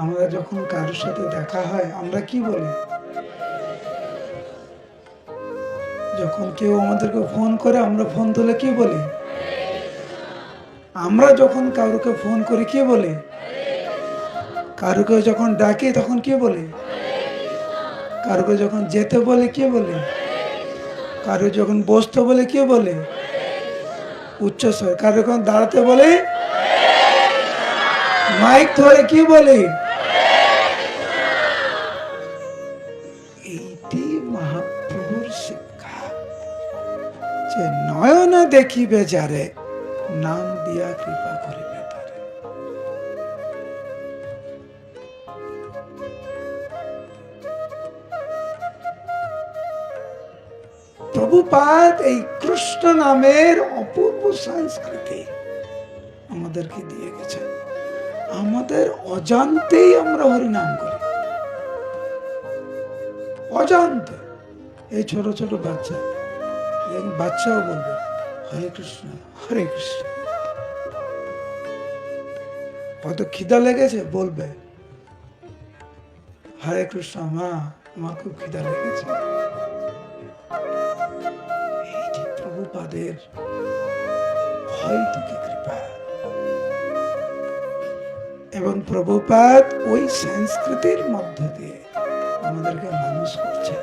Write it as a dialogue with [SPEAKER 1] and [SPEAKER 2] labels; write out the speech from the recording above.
[SPEAKER 1] আমরা যখন কারোর সাথে দেখা হয় আমরা কি বলি? যখন কেউ আমাদেরকে ফোন করে আমরা ফোন তুলে কি বলি? আমরা যখন কাউকে ফোন করি কি বলি? কারোকে যখন ডাকি তখন কি বলি? কারোকে যখন যেতে বলে কি বলি? কারো যখন বসতে বলে কি বলে? উচ্চস্বর। কারো যখন দাঁড়াতে বলে মাইক ধরে কি বলে? এইটি মহাপ্রভুর শিক্ষা, যে নয়ন দেখিবে যারে নাম দিয়া কৃপা করিবে তারে। প্রভুপাদ এই কৃষ্ণ নামের অপূর্ব সংস্কৃতি আমাদেরকে দিয়ে গেছে। আমাদের অজান্তেই আমরা হরিনাম করি, অজান্তে। এই ছোট ছোট বাচ্চাও বলবে হরে কৃষ্ণ হরে কৃষ্ণ। হয়তো খিদা লেগেছে বলবে হরে কৃষ্ণ, মা আমার খুব খিদা লেগেছে। এই যে প্রভুপাদের হয়তো কি কৃপা, এবং প্রভুপাদ ওই সংস্কৃতির মধ্য দিয়ে আমাদেরকে মানুষ করছে।